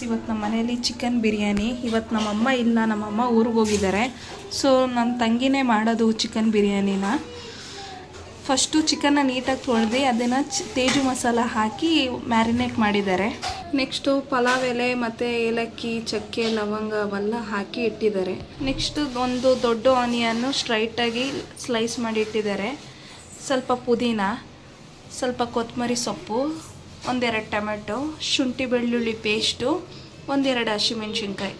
ಇವತ್ತು ನಮ್ಮ ಮನೆಯಲ್ಲಿ ಚಿಕನ್ ಬಿರಿಯಾನಿ. ಇವತ್ತು ನಮ್ಮಮ್ಮ ಇಲ್ಲ, ನಮ್ಮಮ್ಮ ಊರಿಗೆ ಹೋಗಿದ್ದಾರೆ. ಸೊ ನನ್ನ ತಂಗಿನೇ ಮಾಡೋದು ಚಿಕನ್ ಬಿರಿಯಾನಿನ. ಫಸ್ಟು ಚಿಕನ್ನ ನೀಟಾಗಿ ತೊಳೆದು ಅದನ್ನು ತೇಜು ಮಸಾಲ ಹಾಕಿ ಮ್ಯಾರಿನೇಟ್ ಮಾಡಿದ್ದಾರೆ. ನೆಕ್ಸ್ಟು ಪಲಾವ್ ಎಲೆ ಮತ್ತು ಏಲಕ್ಕಿ, ಚಕ್ಕೆ, ಲವಂಗ ಅವೆಲ್ಲ ಹಾಕಿ ಇಟ್ಟಿದ್ದಾರೆ. ನೆಕ್ಸ್ಟು ಒಂದು ದೊಡ್ಡ ಆನಿಯನ್ನು ಸ್ಟ್ರೈಟಾಗಿ ಸ್ಲೈಸ್ ಮಾಡಿ ಇಟ್ಟಿದ್ದಾರೆ. ಸ್ವಲ್ಪ ಪುದೀನ, ಸ್ವಲ್ಪ ಕೊತ್ತಂಬರಿ ಸೊಪ್ಪು, ಒಂದೆರಡು ಟೊಮೆಟೊ, ಶುಂಠಿ ಬೆಳ್ಳುಳ್ಳಿ ಪೇಸ್ಟು, ಒಂದೆರಡು ಹಸಿಮೆಣ್ಸಿನ್ಕಾಯಿ,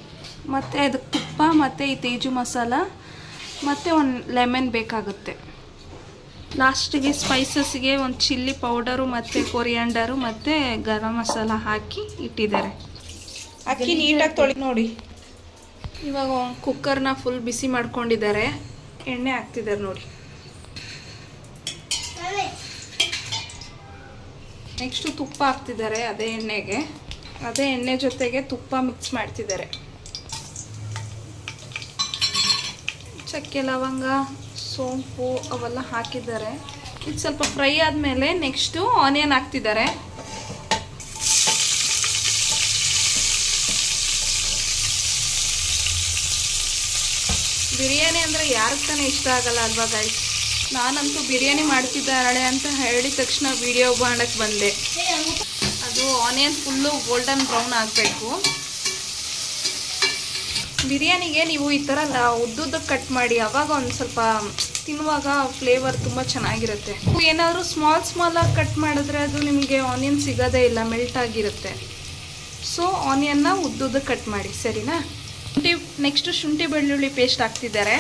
ಮತ್ತು ಅದಕ್ಕೆ ತುಪ್ಪ ಮತ್ತು ಈ ತೇಜು ಮಸಾಲ ಮತ್ತು ಒಂದು ಲೆಮನ್ ಬೇಕಾಗುತ್ತೆ. ಲಾಸ್ಟಿಗೆ ಸ್ಪೈಸಸ್ಗೆ ಒಂದು ಚಿಲ್ಲಿ ಪೌಡರು ಮತ್ತು ಕೊರಿಯಾಂಡರು ಮತ್ತು ಗರಂ ಮಸಾಲ ಹಾಕಿ ಇಟ್ಟಿದ್ದಾರೆ. ಅಕ್ಕಿ ನೀಟಾಗಿ ತೊಳಿ ನೋಡಿ. ಇವಾಗ ಕುಕ್ಕರ್ನ ಫುಲ್ ಬಿಸಿ ಮಾಡ್ಕೊಂಡಿದ್ದಾರೆ. ಎಣ್ಣೆ ಹಾಕ್ತಿದ್ದಾರೆ ನೋಡಿ. ನೆಕ್ಸ್ಟು ತುಪ್ಪ ಹಾಕ್ತಿದ್ದಾರೆ. ಅದೇ ಎಣ್ಣೆ ಜೊತೆಗೆ ತುಪ್ಪ ಮಿಕ್ಸ್ ಮಾಡ್ತಿದ್ದಾರೆ. ಚಕ್ಕೆ, ಲವಂಗ, ಸೋಂಪು ಅವೆಲ್ಲ ಹಾಕಿದ್ದಾರೆ. ಇದು ಸ್ವಲ್ಪ ಫ್ರೈ ಆದಮೇಲೆ ನೆಕ್ಸ್ಟು ಆನಿಯನ್ ಹಾಕ್ತಿದ್ದಾರೆ. ಬಿರಿಯಾನಿ ಅಂದರೆ ಯಾರಿಗೆ ತಾನೇ ಇಷ್ಟ ಆಗಲ್ಲ ಅಲ್ವಾ ಗೈಸ್? ನಾನಂತೂ ಬಿರಿಯಾನಿ ಮಾಡ್ತಿದ್ದಾಳೆ ಅಂತ ಹೇಳಿದ ತಕ್ಷಣ ವಿಡಿಯೋ ಮಾಡೋಕ್ಕೆ ಬಂದೆ. ಅದು ಆನಿಯನ್ ಫುಲ್ಲು ಗೋಲ್ಡನ್ ಬ್ರೌನ್ ಆಗಬೇಕು. ಬಿರಿಯಾನಿಗೆ ನೀವು ಈ ಥರ ಉದ್ದುದ್ದಕ್ಕೆ ಕಟ್ ಮಾಡಿ, ಆವಾಗ ಒಂದು ಸ್ವಲ್ಪ ತಿನ್ನುವಾಗ ಫ್ಲೇವರ್ ತುಂಬ ಚೆನ್ನಾಗಿರುತ್ತೆ. ಏನಾದರೂ ಸ್ಮಾಲಾಗಿ ಕಟ್ ಮಾಡಿದ್ರೆ ಅದು ನಿಮಗೆ ಆನಿಯನ್ ಸಿಗೋದೇ ಇಲ್ಲ, ಮೆಲ್ಟ್ ಆಗಿರುತ್ತೆ. ಸೊ ಆನಿಯನ್ನ ಉದ್ದುದ್ದಕ್ಕೆ ಕಟ್ ಮಾಡಿ, ಸರಿನಾ? ನೆಕ್ಸ್ಟು ಶುಂಠಿ ಬೆಳ್ಳುಳ್ಳಿ ಪೇಸ್ಟ್ ಹಾಕ್ತಿದ್ದಾರೆ.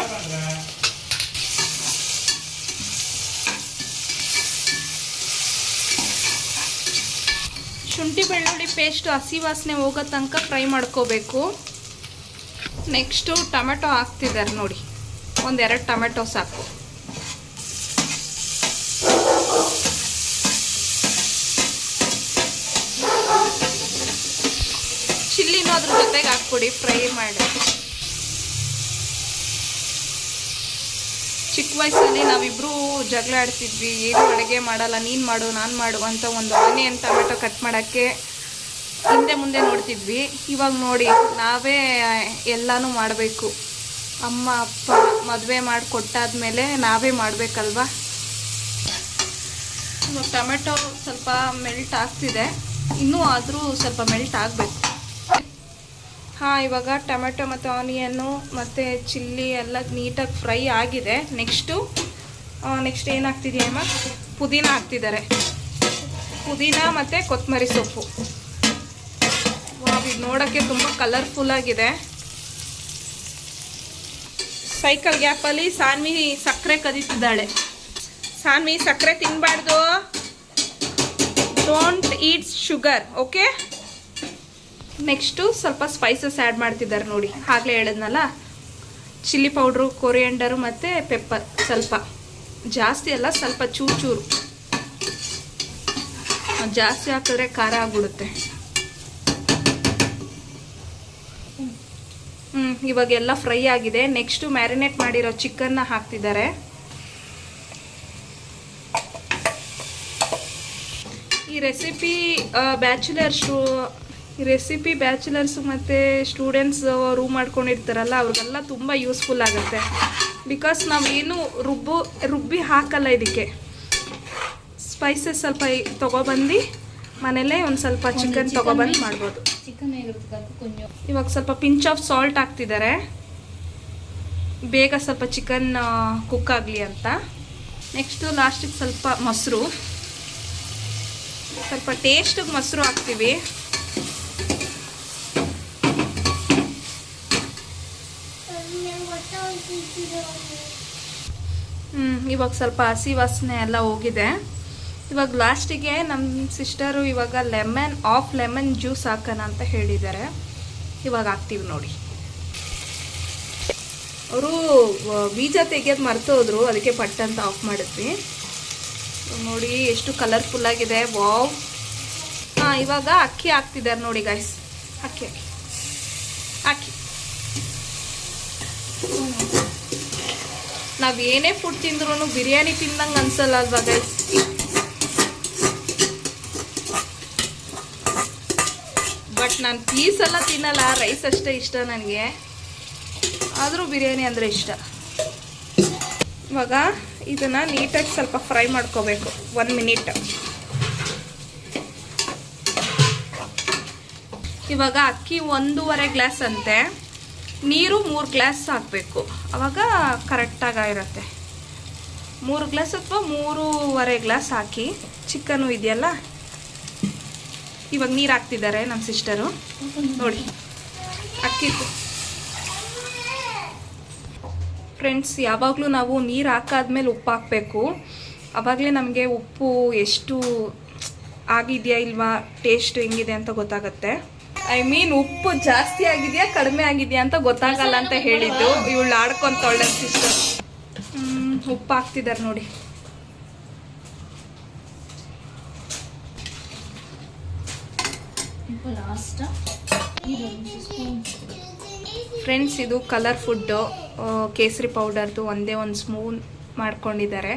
ಶುಂಠಿ ಬೆಳ್ಳುಳ್ಳಿ ಪೇಸ್ಟು ಹಸಿ ವಾಸನೆ ಹೋಗೋ ತನಕ ಫ್ರೈ ಮಾಡ್ಕೋಬೇಕು. ನೆಕ್ಸ್ಟು ಟೊಮೆಟೊ ಹಾಕ್ತಿದ್ದಾರೆ ನೋಡಿ. ಒಂದೆರಡು ಟೊಮೆಟೊ ಸಾಕು. ಚಿಲ್ಲಿನೂ ಅದ್ರ ಜೊತೆಗೆ ಹಾಕ್ಕೊಡಿ, ಫ್ರೈ ಮಾಡಿ. ಚಿಕ್ಕ ವಯಸ್ಸಲ್ಲಿ ನಾವಿಬ್ಬರೂ ಜಗಳ ಆಡ್ತಿದ್ವಿ. ಏನು ಅಡುಗೆ ಮಾಡಲ್ಲ, ನೀನು ಮಾಡು ನಾನು ಮಾಡು ಅಂತ ಒಂದು ಆನಿಯನ್ ಟೊಮೆಟೊ ಕಟ್ ಮಾಡೋಕ್ಕೆ ಹಿಂದೆ ಮುಂದೆ ನೋಡ್ತಿದ್ವಿ. ಇವಾಗ ನೋಡಿ ನಾವೇ ಎಲ್ಲನೂ ಮಾಡಬೇಕು. ಅಮ್ಮ ಅಪ್ಪ ಮದುವೆ ಮಾಡಿ ಕೊಟ್ಟಾದ್ಮೇಲೆ ನಾವೇ ಮಾಡಬೇಕಲ್ವಾ? ಇವಾಗ ಟೊಮೆಟೊ ಸ್ವಲ್ಪ ಮೆಲ್ಟ್ ಆಗ್ತಿದೆ, ಇನ್ನೂ ಆದರೂ ಸ್ವಲ್ಪ ಮೆಲ್ಟ್ ಆಗಬೇಕು. ಹಾಂ, ಇವಾಗ ಟೊಮೆಟೊ ಮತ್ತು ಆನಿಯನ್ನು ಮತ್ತು ಚಿಲ್ಲಿ ಎಲ್ಲ ನೀಟಾಗಿ ಫ್ರೈ ಆಗಿದೆ. ನೆಕ್ಸ್ಟ್ ಏನು ಹಾಕ್ತಿದೆಯಮ್ಮ? ಪುದೀನ ಹಾಕ್ತಿದ್ದಾರೆ. ಪುದೀನ ಮತ್ತು ಕೊತ್ತಂಬರಿ ಸೊಪ್ಪು. ಇದು ನೋಡೋಕ್ಕೆ ತುಂಬ ಕಲರ್ಫುಲ್ ಆಗಿದೆ. ಸೈಕಲ್ ಗ್ಯಾಪಲ್ಲಿ ಸಾನ್ವಿ ಸಕ್ಕರೆ ಕದೀತಿದ್ದಾಳೆ. ಸಾನ್ವಿ, ಸಕ್ಕರೆ ತಿನ್ನಬಾರ್ದು. Don't heat sugar, okay? Next ಸ್ವಲ್ಪ ಸ್ಪೈಸಸ್ ಆ್ಯಡ್ ಮಾಡ್ತಿದ್ದಾರೆ ನೋಡಿ. ಆಗಲೇ ಹೇಳಿದ್ನಲ್ಲ, ಚಿಲ್ಲಿ ಪೌಡ್ರು, ಕೊರಿಯಾಂಡರು ಮತ್ತು ಪೆಪ್ಪರ್. ಸ್ವಲ್ಪ ಜಾಸ್ತಿ ಅಲ್ಲ, ಸ್ವಲ್ಪ ಚೂರು. ಜಾಸ್ತಿ ಹಾಕಿದ್ರೆ ಖಾರ ಆಗ್ಬಿಡುತ್ತೆ. ಇವಾಗೆಲ್ಲ ಫ್ರೈ ಆಗಿದೆ. ನೆಕ್ಸ್ಟು ಮ್ಯಾರಿನೇಟ್ ಮಾಡಿರೋ ಚಿಕನ್ನ ಹಾಕ್ತಿದ್ದಾರೆ. ಈ ರೆಸಿಪಿ ಬ್ಯಾಚುಲರ್ಸು ಮತ್ತು ಸ್ಟೂಡೆಂಟ್ಸ್ ರೂಮ್ ಮಾಡ್ಕೊಂಡಿರ್ತಾರಲ್ಲ, ಅವ್ರಿಗೆಲ್ಲ ತುಂಬ ಯೂಸ್ಫುಲ್ ಆಗುತ್ತೆ. ಬಿಕಾಸ್ ನಾವೇನು ರುಬ್ಬಿ ಹಾಕಲ್ಲ. ಇದಕ್ಕೆ ಸ್ಪೈಸಸ್ ಸ್ವಲ್ಪ ತೊಗೊಬಂದು ಮನೇಲೇ ಒಂದು ಸ್ವಲ್ಪ ಚಿಕನ್ ತೊಗೊಬಂದು ಮಾಡ್ಬೋದು. ಇವಾಗ ಸ್ವಲ್ಪ ಪಿಂಚ್ ಆಫ್ ಸಾಲ್ಟ್ ಹಾಕ್ತಿದ್ದಾರೆ, ಬೇಗ ಸ್ವಲ್ಪ ಚಿಕನ್ ಕುಕ್ ಆಗಲಿ ಅಂತ. ನೆಕ್ಸ್ಟು ಲಾಸ್ಟಿಗೆ ಸ್ವಲ್ಪ ಮೊಸರು, ಸ್ವಲ್ಪ ಟೇಸ್ಟಿಗೆ ಮೊಸರು ಹಾಕ್ತೀವಿ. ಇವಾಗ ಸ್ವಲ್ಪ ಹಸಿ ವಾಸನೆ ಎಲ್ಲ ಹೋಗಿದೆ. ಇವಾಗ ಲಾಸ್ಟಿಗೆ ನಮ್ಮ ಸಿಸ್ಟರು ಇವಾಗ ಲೆಮನ್ ಜ್ಯೂಸ್ ಹಾಕೋಣ ಅಂತ ಹೇಳಿದ್ದಾರೆ. ಇವಾಗ ಹಾಕ್ತೀವಿ ನೋಡಿ. ಅವರು ಬೀಜ ತೆಗಿಯೋದು ಮರ್ತೋದ್ರು, ಅದಕ್ಕೆ ಪಟ್ ಅಂತ ಆಫ್ ಮಾಡಿದ್ವಿ. ನೋಡಿ ಎಷ್ಟು ಕಲರ್ಫುಲ್ ಆಗಿದೆ. ವಾವ್! ಹಾಂ, ಇವಾಗ ಅಕ್ಕಿ ಹಾಕ್ತಿದ್ದಾರೆ ನೋಡಿ ಗೈಸ್. ಅಕ್ಕಿ ನಾವು ಏನೇ ಫುಡ್ ತಿಂದ್ರೂ ಬಿರಿಯಾನಿ ತಿಂದಂಗೆ ಅನ್ಸಲ್ಲ ಅಲ್ವಾ ಗೈಸ್? ಬಟ್ ನಾನು ಪೀಸೆಲ್ಲ ತಿನ್ನಲ್ಲ, ರೈಸ್ ಅಷ್ಟೇ ಇಷ್ಟ ನನಗೆ. ಆದರೂ ಬಿರಿಯಾನಿ ಅಂದರೆ ಇಷ್ಟ. ಇವಾಗ ಇದನ್ನು ನೀಟಾಗಿ ಸ್ವಲ್ಪ ಫ್ರೈ ಮಾಡ್ಕೋಬೇಕು 1 ಮಿನಿಟ್. ಇವಾಗ ಅಕ್ಕಿ 1.5 ಗ್ಲಾಸ್ ಅಂತೆ, ನೀರು 3 ಗ್ಲಾಸ್ ಹಾಕಬೇಕು. ಆವಾಗ ಕರೆಕ್ಟಾಗಿರುತ್ತೆ. 3 ಗ್ಲಾಸ್ ಅಥವಾ 3.5 ಗ್ಲಾಸ್ ಹಾಕಿ. ಚಿಕನ್ನು ಇದೆಯಲ್ಲ, ಇವಾಗ ನೀರು ಹಾಕ್ತಿದ್ದಾರೆ ನಮ್ಮ ಸಿಸ್ಟರು. ನೋಡಿ ಅಕ್ಕಿ ಫ್ರೆಂಡ್ಸ್, ಯಾವಾಗಲೂ ನಾವು ನೀರು ಹಾಕಾದ್ಮೇಲೆ ಉಪ್ಪು ಹಾಕಬೇಕು. ಆವಾಗಲೇ ನಮಗೆ ಉಪ್ಪು ಎಷ್ಟು ಆಗಿದೆಯಾ ಇಲ್ವಾ, ಟೇಸ್ಟ್ ಹೆಂಗಿದೆ ಅಂತ ಗೊತ್ತಾಗುತ್ತೆ. ಐ ಮೀನ್ ಉಪ್ಪು ಜಾಸ್ತಿ ಆಗಿದೆಯಾ ಕಡಿಮೆ ಆಗಿದೆಯಾ ಅಂತ ಗೊತ್ತಾಗಲ್ಲ ಅಂತ ಹೇಳಿದ್ದು. ಇವಳು ಆಡ್ಕೊಂತೊಳ್ಳೆ ಸಿಸ್ಟರ್. ಉಪ್ಪು ಹಾಕ್ತಿದ್ದಾರೆ ನೋಡಿ. ಫ್ರೆಂಡ್ಸ್, ಇದು ಕಲರ್ ಫುಡ್ಡು, ಕೇಸರಿ ಪೌಡರ್ದು ಒಂದೇ 1 ಸ್ಪೂನ್ ಮಾಡ್ಕೊಂಡಿದ್ದಾರೆ,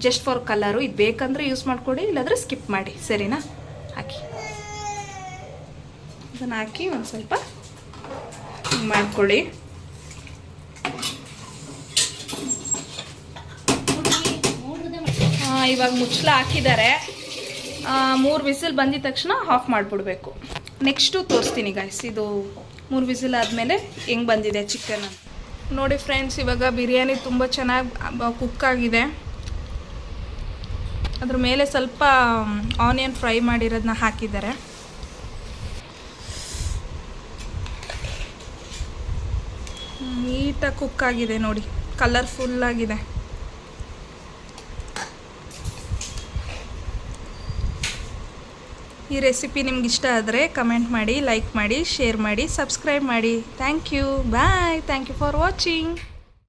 ಜಸ್ಟ್ ಫಾರ್ ಕಲರು. ಇದು ಬೇಕಂದ್ರೆ ಯೂಸ್ ಮಾಡ್ಕೊಡಿ, ಇಲ್ಲಾಂದರೆ ಸ್ಕಿಪ್ ಮಾಡಿ, ಸರಿನಾ? ಹಾಕಿ, ಅದನ್ನು ಹಾಕಿ ಒಂದು ಸ್ವಲ್ಪ ಮಾಡ್ಕೊಳ್ಳಿ. ಇವಾಗ ಮುಚ್ಚಳ ಹಾಕಿದ್ದಾರೆ. 3 ವಿಸಿಲ್ ಬಂದಿದ ತಕ್ಷಣ ಆಫ್ ಮಾಡಿಬಿಡ್ಬೇಕು. ನೆಕ್ಸ್ಟು ತೋರಿಸ್ತೀನಿ ಗಾಯ್ಸ್, ಇದು 3 ವಿಸಿಲ್ ಆದಮೇಲೆ ಹೆಂಗೆ ಬಂದಿದೆ ಚಿಕನ್ ಅಂತ ನೋಡಿ. ಫ್ರೆಂಡ್ಸ್, ಇವಾಗ ಬಿರಿಯಾನಿ ತುಂಬ ಚೆನ್ನಾಗಿ ಕುಕ್ ಆಗಿದೆ. ಅದ್ರ ಮೇಲೆ ಸ್ವಲ್ಪ ಆನಿಯನ್ ಫ್ರೈ ಮಾಡಿರೋದನ್ನ ಹಾಕಿದ್ದಾರೆ. ನೀಟಾಗಿ ಕುಕ್ ಆಗಿದೆ ನೋಡಿ, ಕಲರ್ಫುಲ್ ಆಗಿದೆ. ಈ ರೆಸಿಪಿ ನಿಮ್ಗೆ ಇಷ್ಟ ಆದರೆ ಕಮೆಂಟ್ ಮಾಡಿ, ಲೈಕ್ ಮಾಡಿ, ಶೇರ್ ಮಾಡಿ, ಸಬ್ಸ್ಕ್ರೈಬ್ ಮಾಡಿ. Thank you, bye. Thank you for watching.